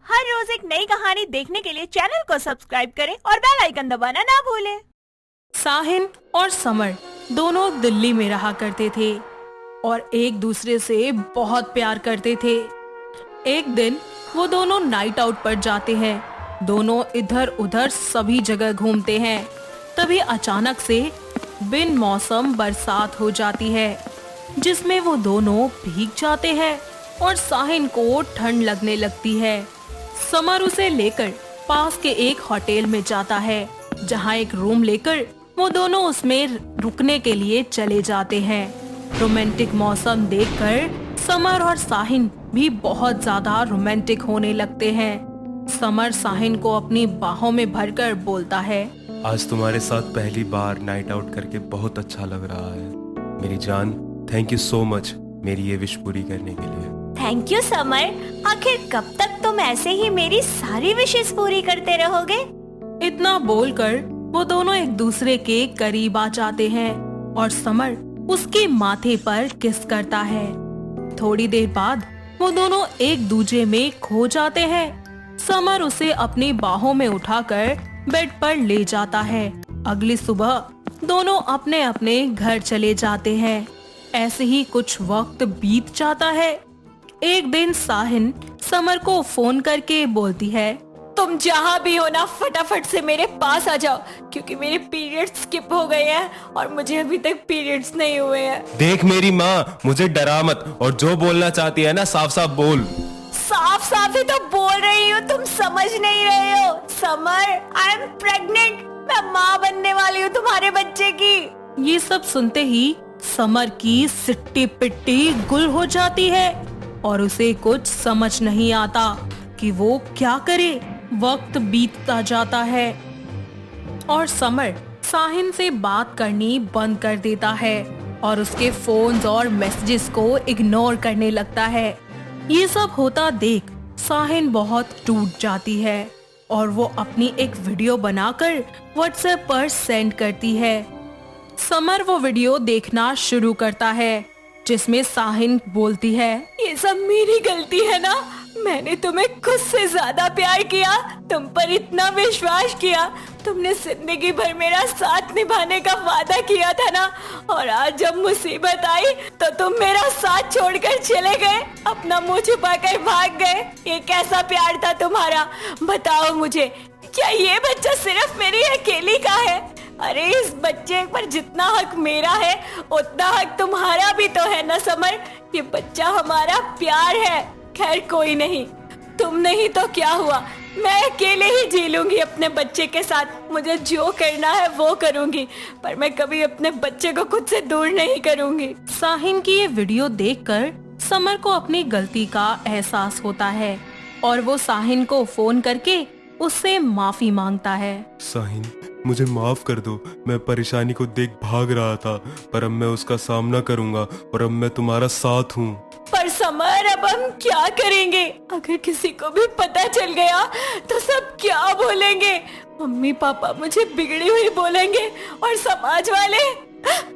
हर रोज एक नई कहानी देखने के लिए चैनल को सब्सक्राइब करें और बेल आइकन दबाना ना भूलें। साहिन और समर दोनों दिल्ली में रहा करते थे और एक दूसरे से बहुत प्यार करते थे। एक दिन वो दोनों नाइट आउट पर जाते हैं। दोनों इधर उधर सभी जगह घूमते हैं। तभी अचानक से बिन मौसम बरसात हो जाती है, जिसमें वो दोनों भीग जाते हैं और साहिन को ठंड लगने लगती है। समर उसे लेकर पास के एक होटल में जाता है, जहां एक रूम लेकर वो दोनों उसमें रुकने के लिए चले जाते हैं। रोमांटिक मौसम देखकर समर और साहिन भी बहुत ज्यादा रोमांटिक होने लगते हैं। समर साहिन को अपनी बाहों में भरकर बोलता है, आज तुम्हारे साथ पहली बार नाइट आउट करके बहुत अच्छा लग रहा है मेरी जान। थैंक यू सो मच मेरी ये विश पूरी करने के लिए। Thank you summer. आखिर कब तक तुम ऐसे ही मेरी सारी विशेष पूरी करते रहोगे? इतना बोलकर वो दोनों एक दूसरे के करीब आ जाते हैं और समर उसके माथे पर किस करता है। थोड़ी देर बाद वो दोनों एक दूसरे में खो जाते हैं। समर उसे अपनी बाहों में उठाकर बेड पर ले जाता है। अगली सुबह दोनों अपने अपने घर चले जाते हैं। ऐसे ही कुछ वक्त बीत जाता है। एक दिन साहिन समर को फोन करके बोलती है, तुम जहाँ भी हो ना, फटाफट से मेरे पास आ जाओ, क्योंकि मेरे पीरियड्स स्किप हो गए हैं और मुझे अभी तक पीरियड्स नहीं हुए हैं। देख मेरी माँ, मुझे डरा मत और जो बोलना चाहती है ना साफ साफ बोल। साफ साफ ही तो बोल रही हूँ, तुम समझ नहीं रहे हो। Summer, I am pregnant. मैं माँ बनने वाली हूँ तुम्हारे बच्चे की। ये सब सुनते ही समर की सिट्टी पिट्टी गुल हो जाती है और उसे कुछ समझ नहीं आता कि वो क्या करे। वक्त बीतता जाता है और समर साहिन से बात करनी बंद कर देता है और उसके फोन्स और मैसेजेस को इग्नोर करने लगता है। ये सब होता देख साहिन बहुत टूट जाती है और वो अपनी एक वीडियो बनाकर व्हाट्सएप पर सेंड करती है। समर वो वीडियो देखना शुरू करता है, जिसमें साहिन बोलती है, ये सब मेरी गलती है ना। मैंने तुम्हें खुद से ज्यादा प्यार किया, तुम पर इतना विश्वास किया। तुमने जिंदगी भर मेरा साथ निभाने का वादा किया था ना, और आज जब मुसीबत आई तो तुम मेरा साथ छोड़कर चले गए, अपना मुंह छुपाकर भाग गए। ये कैसा प्यार था तुम्हारा? बताओ मुझे, क्या ये बच्चा सिर्फ मेरी अकेली का है? अरे इस बच्चे पर जितना हक मेरा है उतना हक तुम्हारा भी तो है ना समर। ये बच्चा हमारा प्यार है। खैर कोई नहीं, तुम नहीं तो क्या हुआ, मैं अकेले ही जी लूंगी अपने बच्चे के साथ। मुझे जो करना है वो करूंगी, पर मैं कभी अपने बच्चे को खुद से दूर नहीं करूंगी। साहिन की ये वीडियो देखकर समर को अपनी गलती का एहसास होता है और वो साहिन को फोन करके उससे माफी मांगता है। साहिन, मुझे माफ कर दो। मैं परेशानी को देख भाग रहा था, पर अब मैं उसका सामना करूंगा और अब मैं तुम्हारा साथ हूँ। पर समर, अब हम क्या करेंगे? अगर किसी को भी पता चल गया तो सब क्या बोलेंगे? मम्मी पापा मुझे बिगड़ी हुई बोलेंगे और समाज वाले,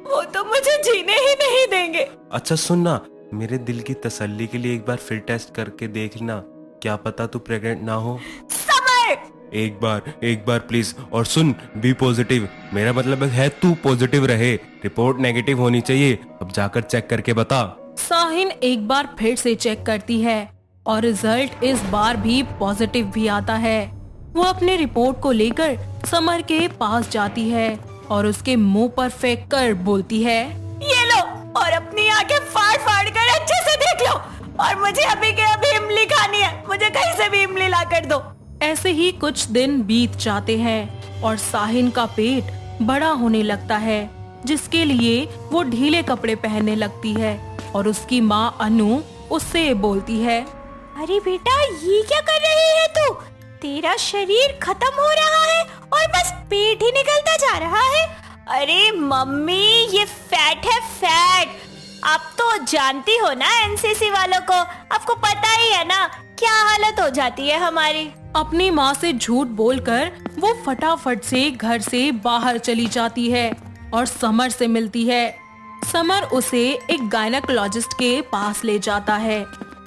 वो तो मुझे जीने ही नहीं देंगे। अच्छा सुनना, मेरे दिल की तसल्ली के लिए एक बार फिर टेस्ट करके देखना, क्या पता तू प्रेग्नेंट ना हो। एक बार प्लीज। और सुन, बी पॉजिटिव। मेरा मतलब है तू पॉजिटिव रहे, रिपोर्ट नेगेटिव होनी चाहिए। अब जाकर चेक करके बता। साहिन एक बार फिर से चेक करती है और रिजल्ट इस बार भी पॉजिटिव भी आता है। वो अपने रिपोर्ट को लेकर समर के पास जाती है और उसके मुंह पर फेंक कर बोलती है, ये लो और अपनी आंखें फाड़ फाड़ कर अच्छे से देख लो, और मुझे अभी के अभी इमली खानी है। मुझे कहीं से भी इमली ला कर दो। ऐसे ही कुछ दिन बीत जाते हैं और साहिन का पेट बड़ा होने लगता है, जिसके लिए वो ढीले कपड़े पहनने लगती है और उसकी माँ अनु उससे बोलती है, अरे बेटा, ये क्या कर रही है तू? तेरा शरीर खत्म हो रहा है और बस पेट ही निकलता जा रहा है। अरे मम्मी, ये फैट है, फैट। आप तो जानती हो ना एनसीसी वालों को, आपको पता ही है ना क्या हालत हो जाती है हमारी। अपनी माँ से झूठ बोलकर वो फटाफट से घर से बाहर चली जाती है और समर से मिलती है। समर उसे एक गायनेकोलॉजिस्ट के पास ले जाता है,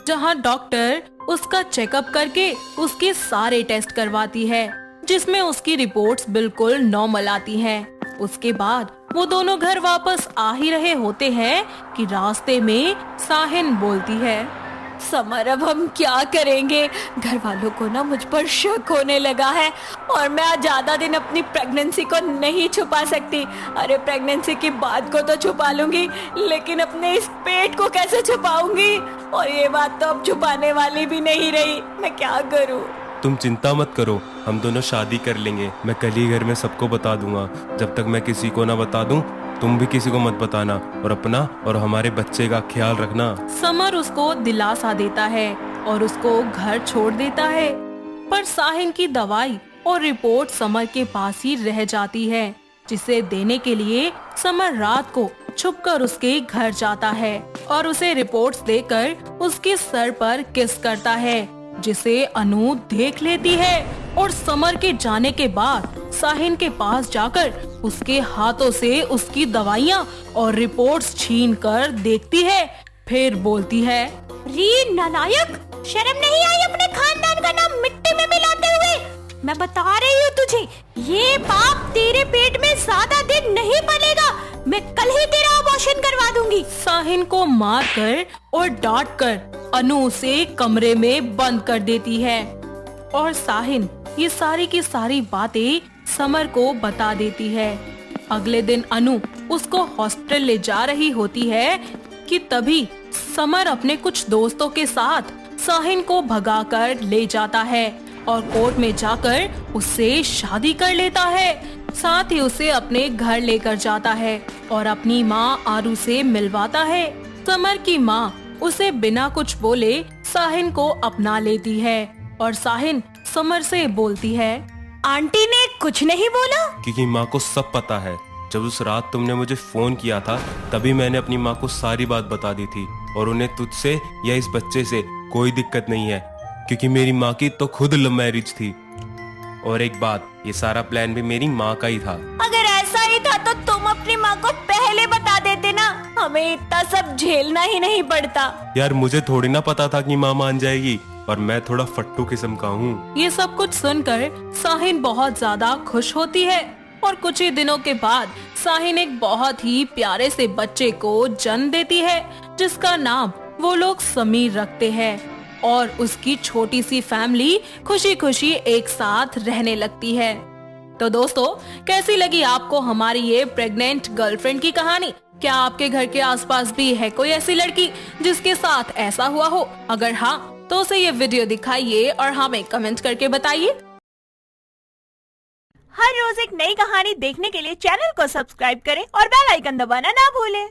जहाँ डॉक्टर उसका चेकअप करके उसके सारे टेस्ट करवाती है, जिसमें उसकी रिपोर्ट्स बिल्कुल नॉर्मल आती हैं। उसके बाद वो दोनों घर वापस आ ही रहे होते हैं कि रास्ते में साहिन बोलती है, समर अब हम क्या करेंगे? घर वालों को ना मुझ पर शक होने लगा है और मैं आज ज्यादा दिन अपनी प्रेगनेंसी को नहीं छुपा सकती। अरे प्रेगनेंसी की बात को तो छुपा लूंगी, लेकिन अपने इस पेट को कैसे छुपाऊंगी? और ये बात तो अब छुपाने वाली भी नहीं रही। मैं क्या करूं? तुम चिंता मत करो, हम दोनों शादी कर लेंगे। मैं कल ही घर में सबको बता दूंगा। जब तक मैं किसी को ना बता दूं, तुम भी किसी को मत बताना और अपना और हमारे बच्चे का ख्याल रखना। समर उसको दिलासा देता है और उसको घर छोड़ देता है, पर साहिन की दवाई और रिपोर्ट समर के पास ही रह जाती है, जिसे देने के लिए समर रात को छुपकर उसके घर जाता है और उसे रिपोर्ट्स देकर उसके सर पर किस करता है, जिसे अनु देख लेती है और समर के जाने के बाद साहिन के पास जाकर उसके हाथों से उसकी दवाइयाँ और रिपोर्ट्स छीन कर देखती है, फिर बोलती है, री नालायक, शर्म नहीं आई अपने खानदान का नाम मिट्टी में मिलाते हुए? मैं बता रही हूँ तुझे, ये पाप तेरे पेट में ज्यादा दिन नहीं पलेगा। मैं कल ही तेरा अबॉर्शन करवा दूंगी। साहिन को मार कर और डांट कर अनु उसे कमरे में बंद कर देती है और साहिन ये सारी की सारी बातें समर को बता देती है। अगले दिन अनु उसको हॉस्पिटल ले जा रही होती है कि तभी समर अपने कुछ दोस्तों के साथ साहिन को भगाकर ले जाता है और कोर्ट में जाकर उससे शादी कर लेता है। साथ ही उसे अपने घर लेकर जाता है और अपनी माँ आरू से मिलवाता है। समर की माँ उसे बिना कुछ बोले साहिन को अपना लेती है और साहिन समर से बोलती है, आंटी ने कुछ नहीं बोला? क्योंकि माँ को सब पता है। जब उस रात तुमने मुझे फोन किया था तभी मैंने अपनी माँ को सारी बात बता दी थी और उन्हें तुझसे या इस बच्चे से कोई दिक्कत नहीं है, क्योंकि मेरी माँ की तो खुद लव मैरिज थी। और एक बात, ये सारा प्लान भी मेरी माँ का ही था। अगर ऐसा ही था तो तुम अपनी माँ को पहले बता देते ना, हमें इतना सब झेलना ही नहीं पड़ता। यार मुझे थोड़ी ना पता था कि माँ मान जाएगी, और मैं थोड़ा फट्टू किस्म का हूँ। ये सब कुछ सुनकर साहिन बहुत ज्यादा खुश होती है और कुछ ही दिनों के बाद साहिन एक बहुत ही प्यारे से बच्चे को जन्म देती है, जिसका नाम वो लोग समीर रखते हैं और उसकी छोटी सी फैमिली खुशी खुशी एक साथ रहने लगती है। तो दोस्तों, कैसी लगी आपको हमारी ये प्रेग्नेंट गर्लफ्रेंड की कहानी? क्या आपके घर के आसपास भी है कोई ऐसी लड़की जिसके साथ ऐसा हुआ हो? अगर हाँ, तो उसे ये वीडियो दिखाइए और हमें कमेंट करके बताइए। हर रोज एक नई कहानी देखने के लिए चैनल को सब्सक्राइब करें और बेल आइकन दबाना ना भूलें।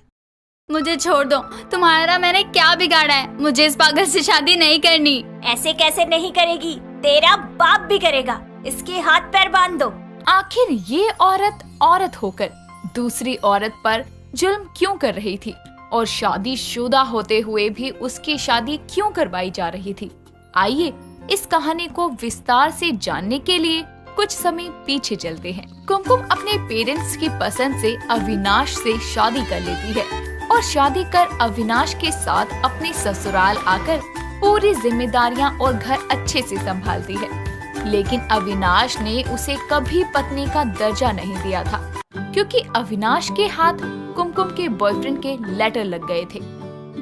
मुझे छोड़ दो, तुम्हारा मैंने क्या बिगाड़ा है? मुझे इस पागल से शादी नहीं करनी। ऐसे कैसे नहीं करेगी? तेरा बाप भी करेगा। इसके हाथ पैर बांध दो। आखिर ये औरत होकर दूसरी औरत पर जुल्म क्यों कर रही थी और शादीशुदा होते हुए भी उसकी शादी क्यों करवाई जा रही थी? आइए इस कहानी को विस्तार से जानने के लिए कुछ समय पीछे चलते हैं। कुमकुम अपने पेरेंट्स की पसंद से अविनाश से शादी कर लेती है और शादी कर अविनाश के साथ अपने ससुराल आकर पूरी जिम्मेदारियां और घर अच्छे से संभालती है। लेकिन अविनाश ने उसे कभी पत्नी का दर्जा नहीं दिया था, क्योंकि अविनाश के हाथ कुमकुम के बॉयफ्रेंड के लेटर लग गए थे,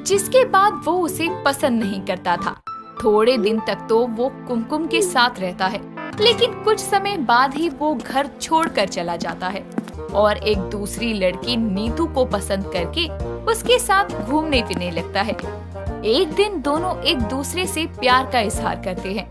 जिसके बाद वो उसे पसंद नहीं करता था। थोड़े दिन तक तो वो कुमकुम के साथ रहता है, लेकिन कुछ समय बाद ही वो घर छोड़कर चला जाता है और एक दूसरी लड़की नीतू को पसंद करके उसके साथ घूमने फिरने लगता है। एक दिन दोनों एक दूसरे से प्यार का इजहार करते हैं,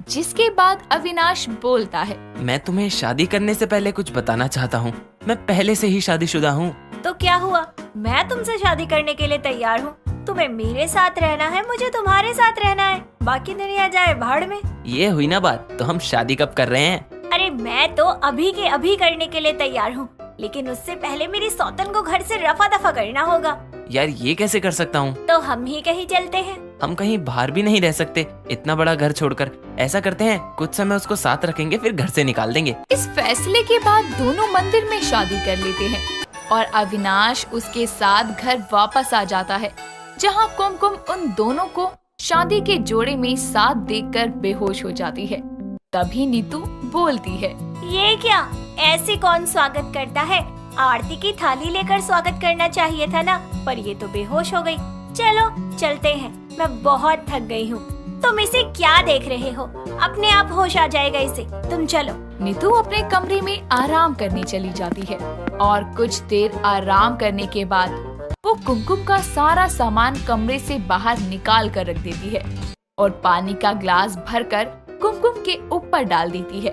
जिसके बाद अविनाश बोलता है, मैं तुम्हें शादी करने से पहले कुछ बताना चाहता हूँ। मैं पहले से ही शादीशुदा हूँ। तो क्या हुआ? मैं तुमसे शादी करने के लिए तैयार हूँ। तुम्हें मेरे साथ रहना है, मुझे तुम्हारे साथ रहना है। बाकी दुनिया जाए भाड़ में। ये हुई ना बात। तो हम शादी कब कर रहे हैं? अरे मैं तो अभी के अभी करने के लिए तैयार हूँ, लेकिन उससे पहले मेरी सौतन को घर से रफा दफा करना होगा। यार ये कैसे कर सकता हूँ? तो हम ही कहीं चलते हैं। हम कहीं बाहर भी नहीं रह सकते इतना बड़ा घर छोड़कर। ऐसा करते हैं, कुछ समय उसको साथ रखेंगे, फिर घर से निकाल देंगे। इस फैसले के बाद दोनों मंदिर में शादी कर लेते हैं और अविनाश उसके साथ घर वापस आ जाता है, जहाँ कुमकुम उन दोनों को शादी के जोड़े में साथ देखकर बेहोश हो जाती है। तभी नीतू बोलती है, ये क्या, ऐसे कौन स्वागत करता है? आरती की थाली लेकर स्वागत करना चाहिए था ना, पर ये तो बेहोश हो गई। चलो चलते हैं, मैं बहुत थक गई हूँ। तुम इसे क्या देख रहे हो? अपने आप होश आ जाएगा इसे, तुम चलो। नीतू अपने कमरे में आराम करने चली जाती है और कुछ देर आराम करने के बाद वो कुमकुम का सारा सामान कमरे से बाहर निकाल कर रख देती है और पानी का ग्लास भरकर कुमकुम के ऊपर डाल देती है।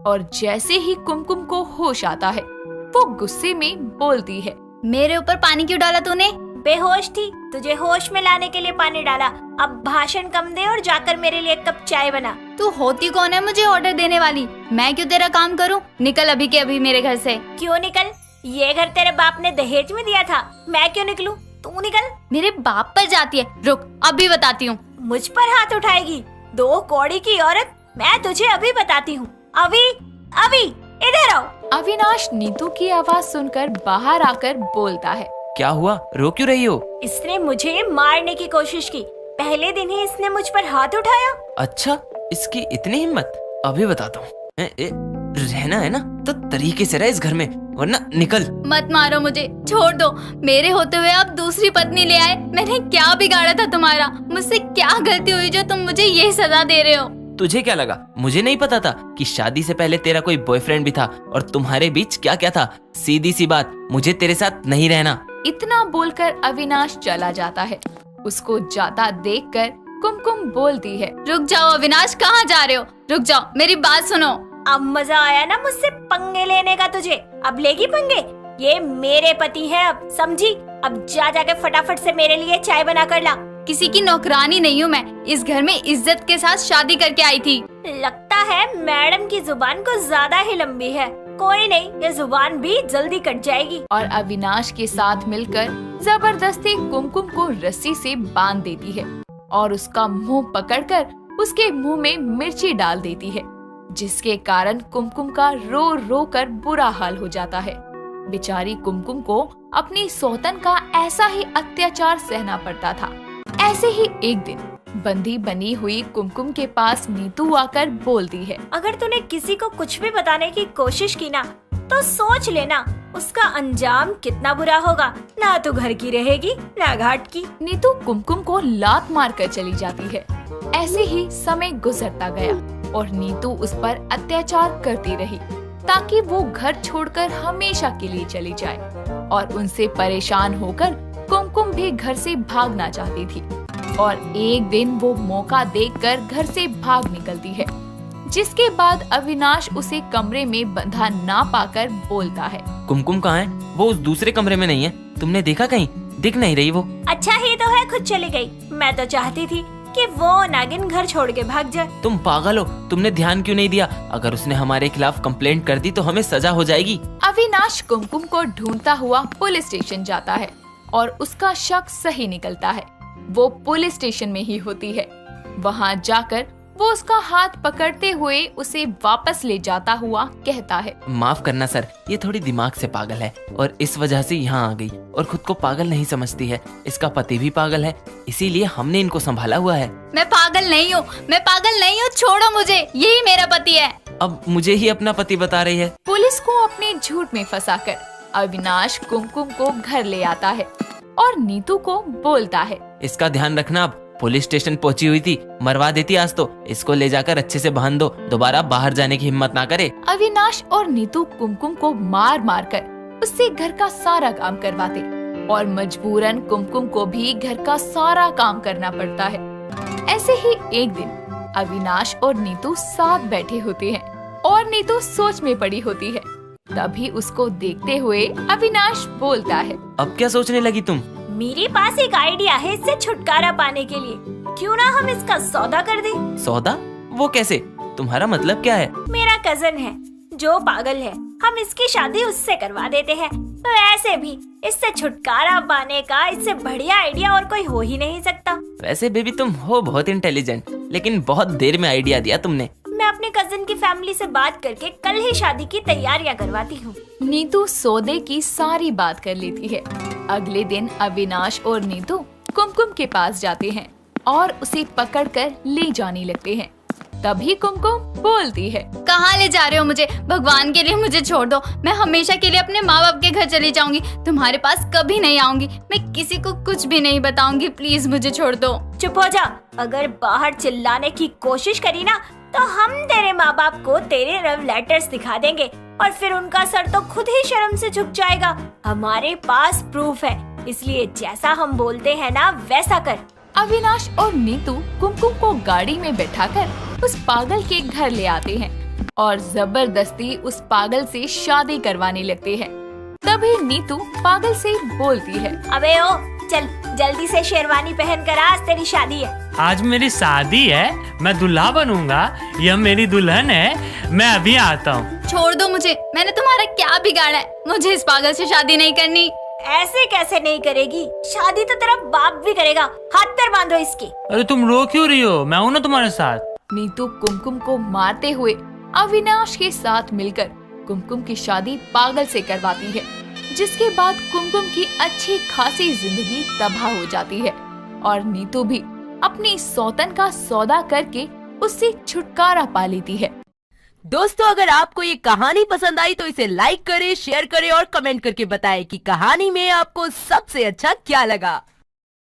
और जैसे ही कुमकुम को होश आता है, वो गुस्से में बोलती है, मेरे ऊपर पानी क्यों डाला तूने? बेहोश थी, तुझे होश में लाने के लिए पानी डाला। अब भाषण कम दे और जाकर मेरे लिए एक कप चाय बना। तू होती कौन है मुझे ऑर्डर देने वाली? मैं क्यों तेरा काम करूं? निकल अभी के अभी मेरे घर से। क्यों निकल? ये घर तेरे बाप ने दहेज में दिया था, मैं क्यों निकलूं? तू निकल। मेरे बाप पर जाती है, रुक अभी बताती हूँ। मुझ पर हाथ उठाएगी? 2 कौड़ी की औरत, मैं तुझे अभी बताती हूँ। अभी अभी इधर आओ। अविनाश नीतू की आवाज सुनकर बाहर आकर बोलता है, क्या हुआ, रो क्यों रही हो? इसने मुझे मारने की कोशिश की। पहले दिन ही इसने मुझ पर हाथ उठाया। अच्छा, इसकी इतनी हिम्मत, अभी बताता हूँ। रहना है ना तो तरीके से रह इस घर में, वरना निकल। मत मारो मुझे, छोड़ दो। मेरे होते हुए आप दूसरी पत्नी ले आए। मैंने क्या बिगाड़ा था तुम्हारा? मुझसे क्या गलती हुई जो तुम मुझे ये सजा दे रहे हो? तुझे क्या लगा मुझे नहीं पता था कि शादी से पहले तेरा कोई बॉयफ्रेंड भी था और तुम्हारे बीच क्या क्या था? सीधी सी बात, मुझे तेरे साथ नहीं रहना। इतना बोलकर अविनाश चला जाता है। उसको जाता देखकर कुमकुम बोलती है, रुक जाओ अविनाश, कहाँ जा रहे हो? रुक जाओ, मेरी बात सुनो। अब मजा आया ना मुझसे पंगे लेने का तुझे? अब लेगी पंगे? ये मेरे पति है, अब समझी? अब जा जाके फटाफट से मेरे लिए चाय बना कर ला। किसी की नौकरानी नहीं हूँ मैं, इस घर में इज्जत के साथ शादी करके आई थी। लगता है मैडम की जुबान को ज्यादा ही लंबी है। कोई नहीं, ये जुबान भी जल्दी कट जाएगी। और अविनाश के साथ मिलकर जबरदस्ती कुमकुम को रस्सी से बांध देती है और उसका मुंह पकड़कर उसके मुंह में मिर्ची डाल देती है, जिसके कारण कुमकुम का रो रो कर बुरा हाल हो जाता है। बेचारी कुमकुम को अपनी सौतन का ऐसा ही अत्याचार सहना पड़ता था। ऐसे ही एक दिन बंदी बनी हुई कुमकुम के पास नीतू आकर बोलती है, अगर तूने किसी को कुछ भी बताने की कोशिश की ना, तो सोच लेना उसका अंजाम कितना बुरा होगा। ना तू घर की रहेगी ना घाट की। नीतू कुमकुम को लात मारकर चली जाती है। ऐसे ही समय गुजरता गया और नीतू उस पर अत्याचार करती रही ताकि वो घर छोड़कर हमेशा के लिए चली जाए। और उनसे परेशान होकर कुमकुम भी घर से भागना चाहती थी और एक दिन वो मौका देखकर घर से भाग निकलती है, जिसके बाद अविनाश उसे कमरे में बंधा ना पाकर बोलता है, कुमकुम कहाँ है? वो उस दूसरे कमरे में नहीं है, तुमने देखा कहीं? दिख नहीं रही वो। अच्छा ही तो है, खुद चली गई। मैं तो चाहती थी कि वो नागिन घर छोड़ के भाग जाए। तुम पागल हो, तुमने ध्यान क्यों नहीं दिया? अगर उसने हमारे खिलाफ कंप्लेंट कर दी तो हमें सजा हो जाएगी। अविनाश कुमकुम को ढूंढता हुआ पुलिस स्टेशन जाता है और उसका शक सही निकलता है। वो पुलिस स्टेशन में ही होती है। वहाँ जाकर वो उसका हाथ पकड़ते हुए उसे वापस ले जाता हुआ कहता है, माफ करना सर, ये थोड़ी दिमाग से पागल है और इस वजह से यहाँ आ गई और खुद को पागल नहीं समझती है। इसका पति भी पागल है, इसीलिए हमने इनको संभाला हुआ है। मैं पागल नहीं हूँ, मैं पागल नहीं हूँ, छोड़ो मुझे, यही मेरा पति है। अब मुझे ही अपना पति बता रही है। पुलिस को अपने झूठ में फंसाकर अविनाश कुमकुम को घर ले आता है और नीतू को बोलता है, इसका ध्यान रखना, अब पुलिस स्टेशन पहुंची हुई थी, मरवा देती आज तो। इसको ले जाकर अच्छे से बांध दो, दोबारा बाहर जाने की हिम्मत ना करे। अविनाश और नीतू कुमकुम को मार मार कर उससे घर का सारा काम करवाते और मजबूरन कुमकुम को भी घर का सारा काम करना पड़ता है। ऐसे ही एक दिन अविनाश और नीतू साथ बैठे होते हैं और नीतू सोच में पड़ी होती है। तभी उसको देखते हुए अविनाश बोलता है, अब क्या सोचने लगी तुम? मेरे पास एक आइडिया है इससे छुटकारा पाने के लिए। क्यों ना हम इसका सौदा कर दें? सौदा? वो कैसे? तुम्हारा मतलब क्या है? मेरा कजन है जो पागल है, हम इसकी शादी उससे करवा देते हैं। तो ऐसे भी इससे छुटकारा पाने का इससे बढ़िया आइडिया और कोई हो ही नहीं सकता। वैसे बेबी तुम हो बहुत इंटेलिजेंट, लेकिन बहुत देर में आइडिया दिया तुमने। मैं अपने कजन की फैमिली से बात करके कल ही शादी की तैयारियां करवाती हूँ। नीतू सौदे की सारी बात कर लेती है। अगले दिन अविनाश और नीतू कुमकुम के पास जाते हैं और उसे पकड़कर ले जाने लगते हैं। तभी कुमकुम बोलती है, कहाँ ले जा रहे हो मुझे? भगवान के लिए मुझे छोड़ दो। मैं हमेशा के लिए अपने माँ बाप के घर चली जाऊंगी, तुम्हारे पास कभी नहीं आऊंगी। मैं किसी को कुछ भी नहीं बताऊंगी, प्लीज मुझे छोड़ दो। चुप हो जा। अगर बाहर चिल्लाने की कोशिश करी ना तो हम तेरे माँ बाप को तेरे लव लेटर्स दिखा देंगे और फिर उनका सर तो खुद ही शर्म से झुक जाएगा। हमारे पास प्रूफ है, इसलिए जैसा हम बोलते हैं ना वैसा कर। अविनाश और नीतू कुमकुम को गाड़ी में बैठाकर उस पागल के घर ले आते हैं और जबरदस्ती उस पागल से शादी करवाने लगते हैं। तभी नीतू पागल से बोलती है, अबे ओ चल जल्दी से शेरवानी पहन कर, आज तेरी शादी है। आज मेरी शादी है, मैं दूल्हा बनूंगा, यह मेरी दुल्हन है, मैं अभी आता हूँ। छोड़ दो मुझे, मैंने तुम्हारा क्या बिगाड़ा है? मुझे इस पागल से शादी नहीं करनी। ऐसे कैसे नहीं करेगी? शादी तो तेरा बाप भी करेगा। हाथ पैर बांधो इसके। अरे तुम रो क्यों रही हो? मैं हूँ ना तुम्हारे साथ। नीतू कुमकुम को मारते हुए अविनाश के साथ मिलकर कुमकुम की शादी पागल से करवाती है, जिसके बाद कुमकुम की अच्छी खासी जिंदगी तबाह हो जाती है और नीतू भी अपनी सौतन का सौदा करके उससे छुटकारा पा लेती है। दोस्तों, अगर आपको ये कहानी पसंद आई तो इसे लाइक करें, शेयर करें और कमेंट करके बताएं कि कहानी में आपको सबसे अच्छा क्या लगा।